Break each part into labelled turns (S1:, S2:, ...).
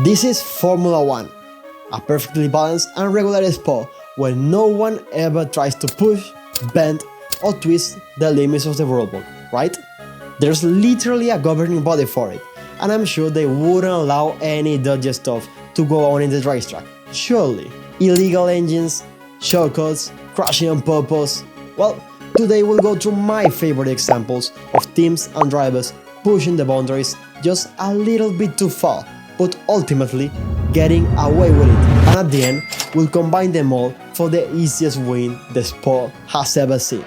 S1: This is Formula 1, a perfectly balanced and regular sport where no one ever tries to push, bend, or twist the limits of the rulebook, right? There's literally a governing body for it, and I'm sure they wouldn't allow any dodgy stuff to go on in the racetrack. Surely, illegal engines, shortcuts, crashing on purpose. Well, today we'll go through my favorite examples of teams and drivers pushing the boundaries just a little bit too far, but ultimately getting away with it. And at the end, we'll combine them all for the easiest win the sport has ever seen.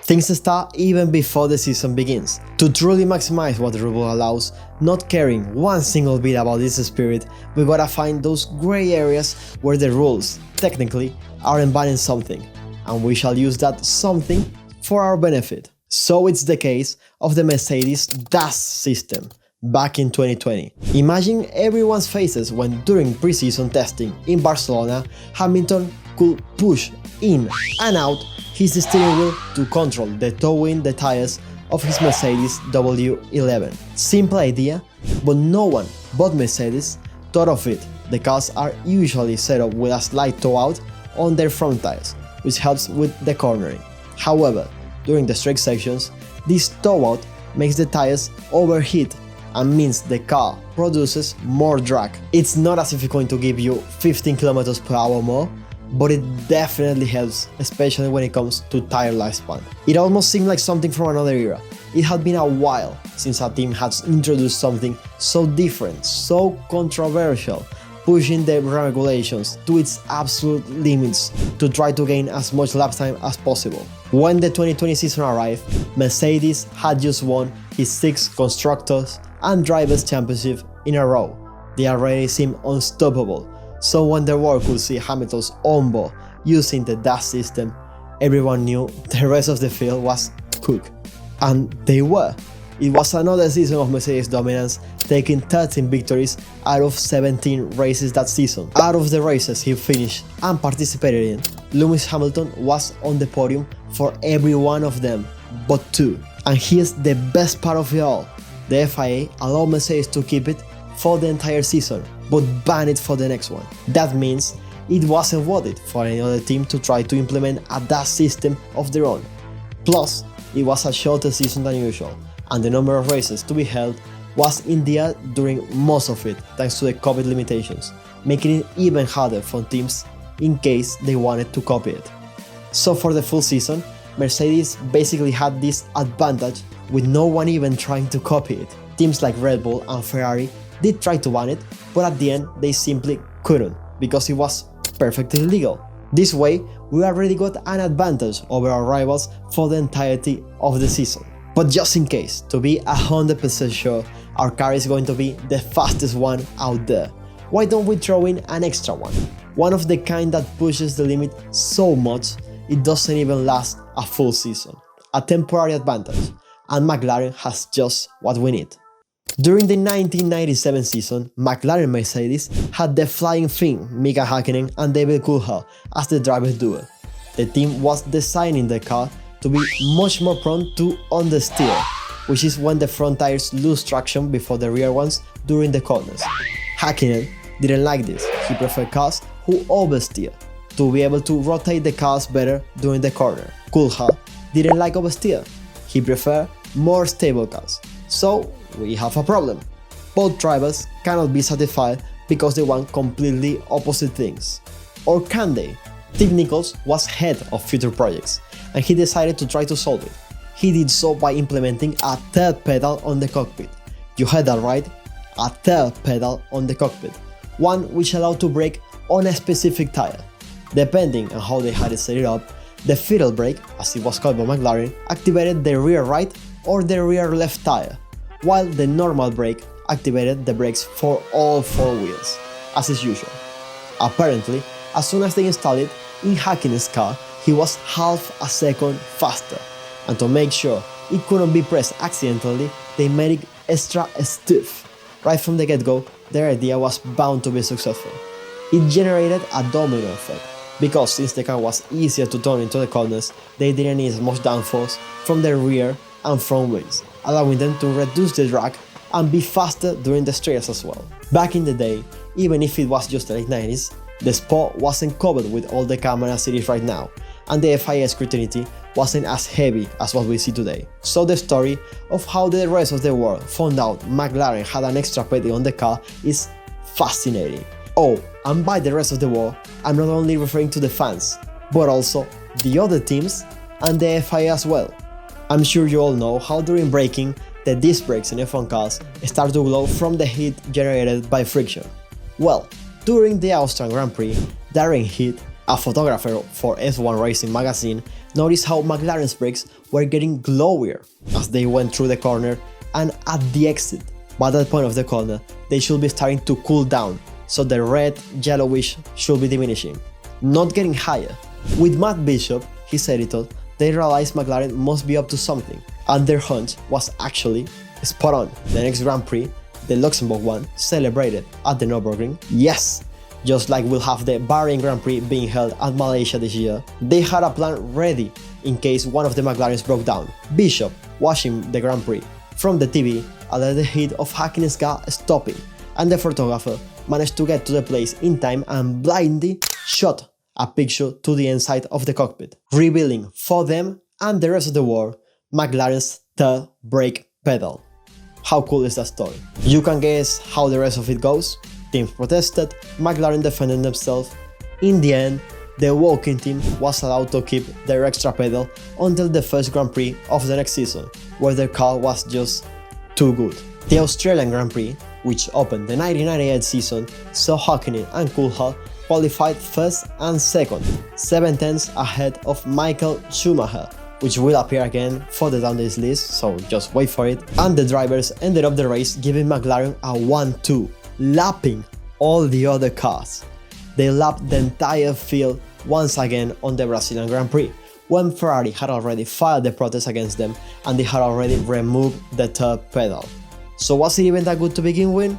S1: Things start even before the season begins. To truly maximize what the rule allows, not caring one single bit about this spirit, we gotta find those grey areas where the rules, technically, aren't banning something, and we shall use that something for our benefit. So it's the case of the Mercedes DAS system back in 2020. Imagine everyone's faces when during pre-season testing in Barcelona, Hamilton could push in and out his steering wheel to control the towing the tires of his Mercedes W11. Simple idea, but no one but Mercedes thought of it. The cars are usually set up with a slight tow out on their front tires, which helps with the cornering. However, during the straight sections, this tow out makes the tires overheat and means the car produces more drag. It's not as if it's going to give you 15 km per hour more, but it definitely helps, especially when it comes to tire lifespan. It almost seemed like something from another era. It had been a while since a team has introduced something so different, so controversial, pushing the regulations to its absolute limits to try to gain as much lap time as possible. When the 2020 season arrived, Mercedes had just won his 6th Constructors and Drivers' Championship in a row. They already seemed unstoppable. So when the world could see Hamilton's onboard using the DAS system, everyone knew the rest of the field was cooked. And they were. It was another season of Mercedes dominance, taking 13 victories out of 17 races that season. Out of the races he finished and participated in, Lewis Hamilton was on the podium for every one of them but 2. And here's the best part of it all. The FIA allowed Mercedes to keep it for the entire season, but ban it for the next one. That means it wasn't worth it for any other team to try to implement a DAS system of their own. Plus, it was a shorter season than usual, and the number of races to be held was in the air during most of it thanks to the COVID limitations, making it even harder for teams in case they wanted to copy it. So for the full season, Mercedes basically had this advantage with no one even trying to copy it. Teams like Red Bull and Ferrari did try to ban it, but at the end they simply couldn't because it was perfectly legal. This way, we already got an advantage over our rivals for the entirety of the season. But just in case, to be 100% sure our car is going to be the fastest one out there, why don't we throw in an extra one? One of the kind that pushes the limit so much it doesn't even last a full season. A temporary advantage, and McLaren has just what we need. During the 1997 season, McLaren Mercedes had the flying thing Mika Häkkinen and David Coulthard as the driver duo. The team was designing the car to be much more prone to understeer, which is when the front tires lose traction before the rear ones during the corners. Häkkinen didn't like this. He preferred cars who oversteer to be able to rotate the cars better during the corner. Coulthard didn't like oversteer. He preferred more stable cars. So we have a problem. Both drivers cannot be satisfied because they want completely opposite things. Or can they? Tim Nichols was head of future projects, and he decided to try to solve it. He did so by implementing a third pedal on the cockpit. You heard that right? A third pedal on the cockpit. One which allowed to brake on a specific tire. Depending on how they had it set it up, the fiddle brake, as it was called by McLaren, activated the rear right or the rear left tire, while the normal brake activated the brakes for all 4 wheels, as is usual. Apparently, as soon as they installed it in Häkkinen's car, he was half a second faster, and to make sure it couldn't be pressed accidentally, they made it extra stiff. Right from the get-go, their idea was bound to be successful. It generated a domino effect, because since the car was easier to turn into the corners, they didn't need as much downforce from the rear and front wings. allowing them to reduce the drag and be faster during the straights as well. Back in the day, even if it was just the late 90s, the sport wasn't covered with all the cameras it is right now, and the FIA scrutiny wasn't as heavy as what we see today. So the story of how the rest of the world found out McLaren had an extra pedal on the car is fascinating. Oh, and by the rest of the world, I'm not only referring to the fans, but also the other teams and the FIA as well. I'm sure you all know how during braking, the disc brakes in F1 cars start to glow from the heat generated by friction. Well, during the Austrian Grand Prix, Darren Heath, a photographer for F1 Racing magazine, noticed how McLaren's brakes were getting glowier as they went through the corner and at the exit. But at the point of the corner, they should be starting to cool down, so the red, yellowish should be diminishing, not getting higher. With Matt Bishop, his editor, they realized McLaren must be up to something, and their hunch was actually spot on. The next Grand Prix, the Luxembourg one, celebrated at the Nürburgring. Yes, just like we'll have the Bahrain Grand Prix being held at Malaysia this year, they had a plan ready in case one of the McLarens broke down. Bishop, watching the Grand Prix from the TV, allowed the heat of Hakkinen car stopping, and the photographer managed to get to the place in time and blindly shot a picture to the inside of the cockpit, revealing for them and the rest of the world McLaren's third brake pedal. How cool is that story? You can guess how the rest of it goes. Teams protested, McLaren defended themselves. In the end, the walking team was allowed to keep their extra pedal until the first Grand Prix of the next season, where their car was just too good. The Australian Grand Prix, which opened the 1998 season, saw Hakkinen and Coulthard qualified first and second, 7 tenths ahead of Michael Schumacher, which will appear again further down this list, so just wait for it. And the drivers ended up the race giving McLaren a 1-2, lapping all the other cars. They lapped the entire field once again on the Brazilian Grand Prix, when Ferrari had already filed the protest against them and they had already removed the third pedal. So was it even that good to begin with?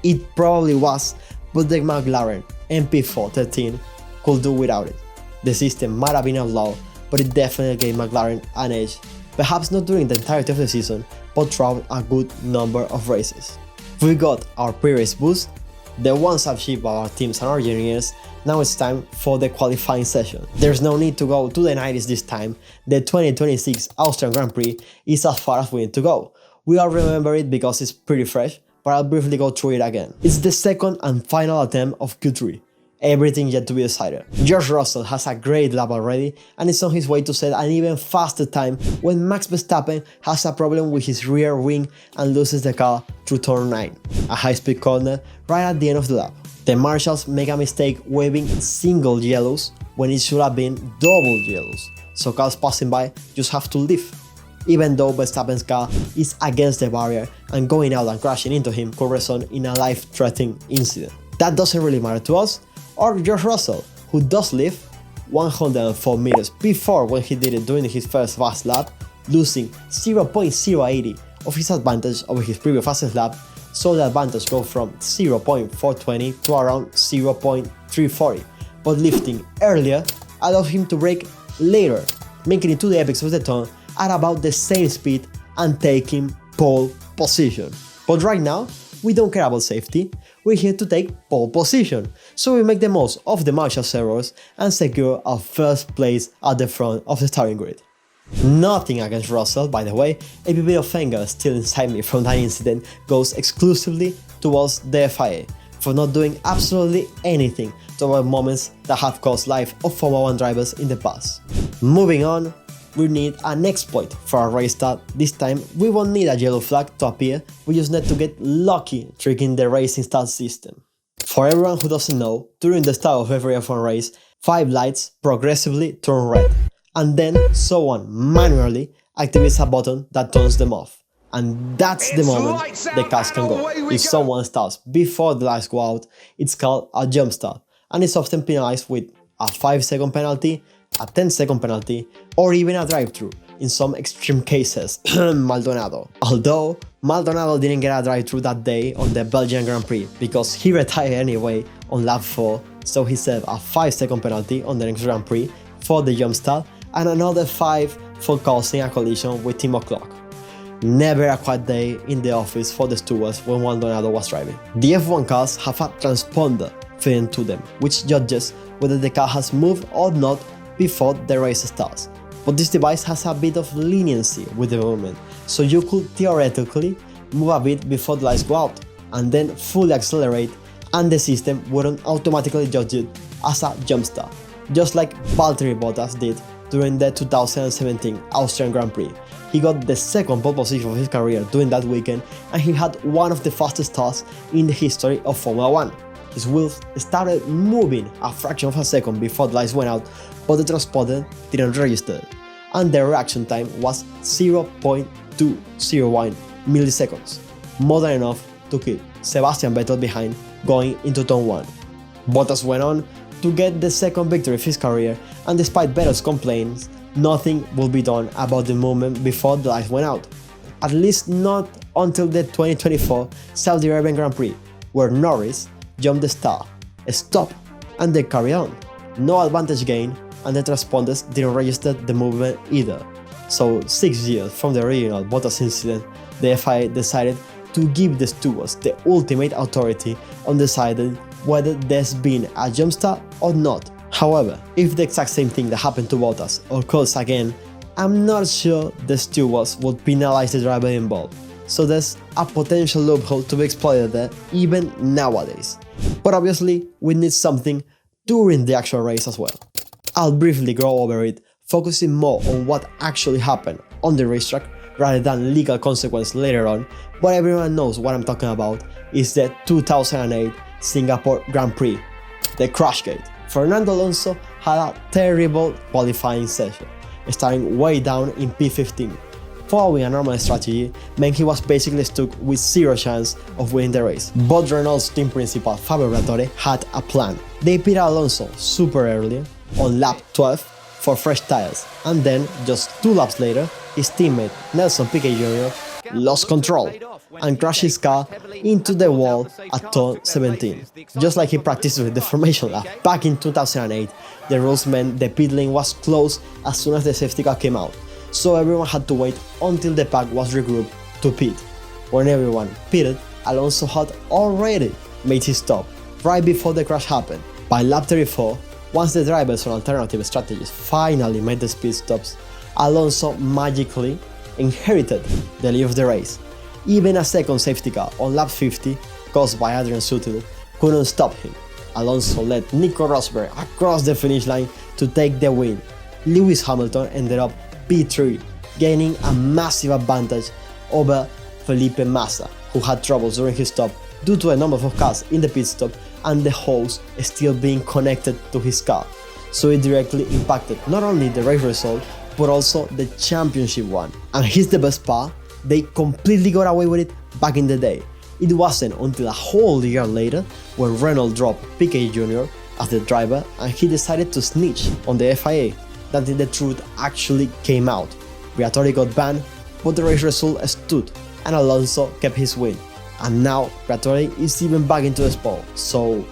S1: It probably was, but the McLaren MP413 could do without it. The system might have been outlawed, but it definitely gave McLaren an edge, perhaps not during the entirety of the season, but throughout a good number of races. We got our pre-race boost, the ones achieved by our teams and our engineers. Now it's time for the qualifying session. There's no need to go to the 90s this time, the 2026 Austrian Grand Prix is as far as we need to go. We all remember it because it's pretty fresh, but I'll briefly go through it again. It's the second and final attempt of Q3. Everything yet to be decided. George Russell has a great lap already and is on his way to set an even faster time when Max Verstappen has a problem with his rear wing and loses the car through turn 9, a high-speed corner right at the end of the lap. The marshals make a mistake waving single yellows when it should have been double yellows, so cars passing by just have to leave. Even though Verstappen's car is against the barrier and going out and crashing into him could result in a life-threatening incident. That doesn't really matter to us, or George Russell, who does leave 104 meters before when he did it during his first fast lap, losing 0.080 of his advantage over his previous fastest lap, so the advantage goes from 0.420 to around 0.340, but lifting earlier allowed him to brake later, making it to the apex of the turn at about the same speed and taking pole position. But right now, we don't care about safety, we're here to take pole position, so we make the most of the marshals errors and secure our first place at the front of the starting grid. Nothing against Russell, by the way, a bit of anger still inside me from that incident goes exclusively towards the FIA for not doing absolutely anything to avoid moments that have cost life of Formula 1 drivers in the past. Moving on, we need an exploit for our race start. This time we won't need a yellow flag to appear, we just need to get lucky tricking the racing start system. For everyone who doesn't know, during the start of every F1 race, 5 lights progressively turn red, and then someone manually activates a button that turns them off. And that's the moment the cars can go. If someone starts before the lights go out, it's called a jump start, and it's often penalized with a 5-second penalty, a 10-second penalty, or even a drive-thru, in some extreme cases, Maldonado. Although, Maldonado didn't get a drive-thru that day on the Belgian Grand Prix, because he retired anyway on lap 4, so he served a 5-second penalty on the next Grand Prix for the jump start, and another 5 for causing a collision with Timo Glock. Never a quiet day in the office for the stewards when Maldonado was driving. The F1 cars have a transponder feeding to them, which judges whether the car has moved or not before the race starts. But this device has a bit of leniency with the movement, so you could theoretically move a bit before the lights go out, and then fully accelerate, and the system wouldn't automatically judge it as a jump start, just like Valtteri Bottas did during the 2017 Austrian Grand Prix. He got the second pole position of his career during that weekend, and he had one of the fastest starts in the history of Formula 1. His wheels started moving a fraction of a second before the lights went out, but the transponder didn't register, and the reaction time was 0.201 milliseconds, more than enough to keep Sebastian Vettel behind going into turn 1. Bottas went on to get the second victory of his career, and despite Vettel's complaints, nothing will be done about the movement before the lights went out. At least not until the 2024 Saudi Arabian Grand Prix, where Norris jumped the start, stopped, and they carried on. No advantage gain, and the transponders didn't register the movement either. So 6 years from the original Bottas incident, the FIA decided to give the stewards the ultimate authority on deciding whether there's been a jump start or not. However, if the exact same thing that happened to Bottas occurs again, I'm not sure the stewards would penalize the driver involved, so there's a potential loophole to be exploited there even nowadays. But obviously, we need something during the actual race as well. I'll briefly go over it, focusing more on what actually happened on the racetrack rather than legal consequence later on, but everyone knows what I'm talking about is the 2008 Singapore Grand Prix, the Crashgate. Fernando Alonso had a terrible qualifying session, starting way down in P15. Following a normal strategy meant he was basically stuck with zero chance of winning the race. But Renault's team principal Fabio Briatore had a plan. They pitted Alonso super early, on lap 12, for fresh tires, and then, just 2 laps later, his teammate Nelson Piquet Jr. lost control and crashed his car into the wall at turn 17, just like he practiced with the formation lap. Back in 2008, the rules meant the pit lane was closed as soon as the safety car came out, so everyone had to wait until the pack was regrouped to pit. When everyone pitted, Alonso had already made his stop right before the crash happened. By lap 34, once the drivers on alternative strategies finally made the speed stops, Alonso magically inherited the lead of the race. Even a second safety car on lap 50, caused by Adrian Sutil, couldn't stop him. Alonso led Nico Rosberg across the finish line to take the win. Lewis Hamilton ended up P3, gaining a massive advantage over Felipe Massa, who had troubles during his stop due to a number of cars in the pit stop and the hose still being connected to his car, so it directly impacted not only the race result but also the championship one. And here's the best part, they completely got away with it back in the day. It wasn't until a whole year later when Renault dropped Piquet Jr. as the driver and he decided to snitch on the FIA that the truth actually came out. Briatore got banned, but the race result stood and Alonso kept his win. And now Briatore is even back into the sport, so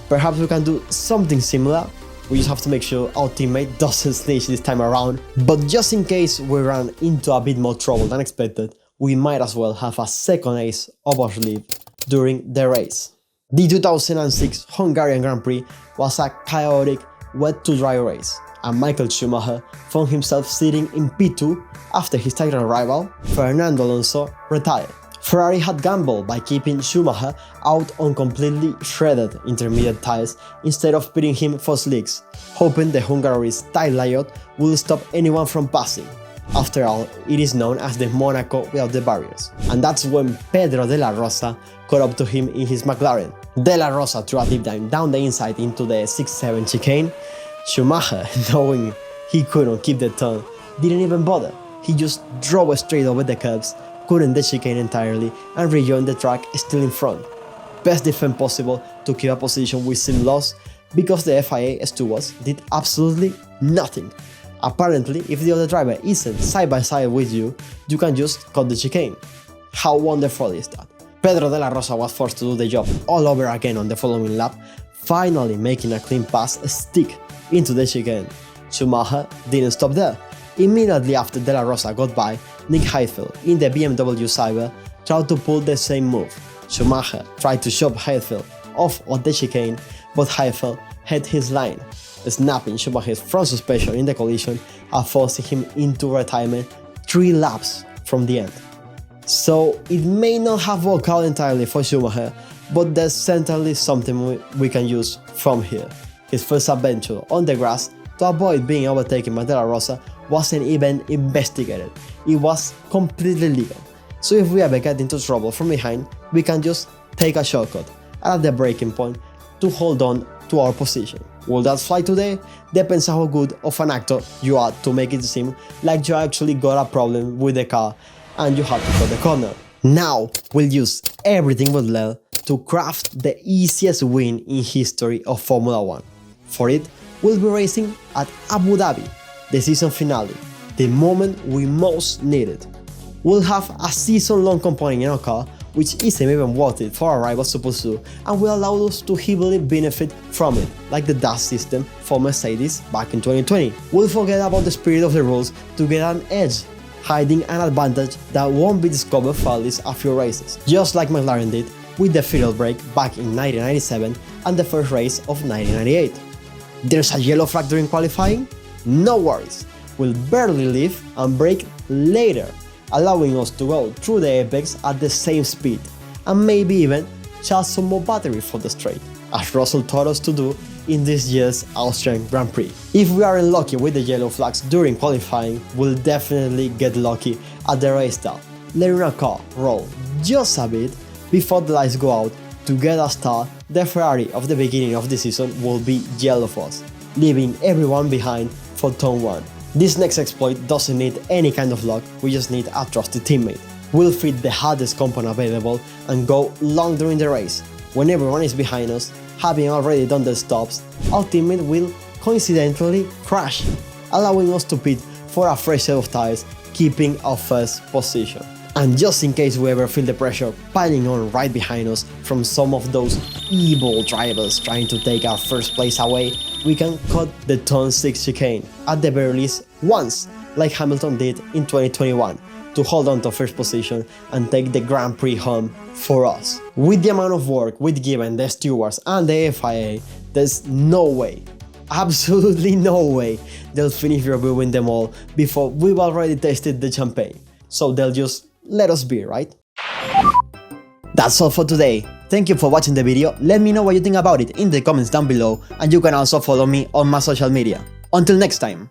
S1: perhaps we can do something similar. We just have to make sure our teammate doesn't snitch this time around. But just in case we run into a bit more trouble than expected, we might as well have a second ace up our sleeve during the race. The 2006 Hungarian Grand Prix was a chaotic wet-to-dry race, and Michael Schumacher found himself sitting in P2 after his title rival, Fernando Alonso, retired. Ferrari had gambled by keeping Schumacher out on completely shredded intermediate tires instead of pitting him for slicks, hoping the Hungary's tire layout will stop anyone from passing. After all, it is known as the Monaco without the barriers. And that's when Pedro de la Rosa caught up to him in his McLaren. De la Rosa threw a deep dive down the inside into the 6-7 chicane. Schumacher, knowing he couldn't keep the turn, didn't even bother. He just drove straight over the curbs, couldn't the chicane entirely, and rejoined the track still in front. Best defense possible to keep a position with some loss, because the FIA stewards did absolutely nothing. Apparently, if the other driver isn't side by side with you, you can just cut the chicane. How wonderful is that? Pedro de la Rosa was forced to do the job all over again on the following lap, finally making a clean pass stick into the chicane. Schumacher didn't stop there. Immediately after De La Rosa got by, Nick Heidfeld in the BMW Cyber tried to pull the same move. Schumacher tried to shove Heidfeld off of the chicane, but Heidfeld hit his line, snapping Schumacher's front suspension in the collision and forcing him into retirement 3 laps from the end. So it may not have worked out entirely for Schumacher, but there's certainly something we can use from here. His first adventure on the grass to avoid being overtaken by De La Rosa wasn't even investigated, it was completely legal. So if we ever get into trouble from behind, we can just take a shortcut at the braking point to hold on to our position. Will that fly today? Depends on how good of an actor you are to make it seem like you actually got a problem with the car and you have to cut the corner. Now we'll use everything but lead to craft the easiest win in history of Formula 1. For it, we'll be racing at Abu Dhabi, the season finale, the moment we most need it. We'll have a season-long component in our car, which isn't even worth it for our rivals to pursue, and will allow us to heavily benefit from it, like the DAS system for Mercedes back in 2020. We'll forget about the spirit of the rules to get an edge, hiding an advantage that won't be discovered for at least a few races, just like McLaren did with the fiddle brake back in 1997 and the first race of 1998. There's a yellow flag during qualifying? No worries, we'll barely leave and brake later, allowing us to go through the apex at the same speed, and maybe even charge some more battery for the straight, as Russell taught us to do in this year's Austrian Grand Prix. If we aren't lucky with the yellow flags during qualifying, we'll definitely get lucky at the race start, letting our car roll just a bit before the lights go out. To get a start, the Ferrari of the beginning of the season will be yellow for us, leaving everyone behind for turn 1. This next exploit doesn't need any kind of luck, we just need a trusted teammate. We'll fit the hardest compound available and go long during the race. When everyone is behind us, having already done the stops, our teammate will coincidentally crash, allowing us to pit for a fresh set of tires, keeping our first position. And just in case we ever feel the pressure piling on right behind us from some of those evil drivers trying to take our first place away, we can cut the turn 6 chicane, at the very least once, like Hamilton did in 2021, to hold on to first position and take the Grand Prix home for us. With the amount of work we've given the stewards and the FIA, there's no way, absolutely no way, they'll finish reviewing them all before we've already tasted the champagne. So they'll just let us be, right? That's all for today. Thank you for watching the video. Let me know what you think about it in the comments down below, and you can also follow me on my social media. Until next time.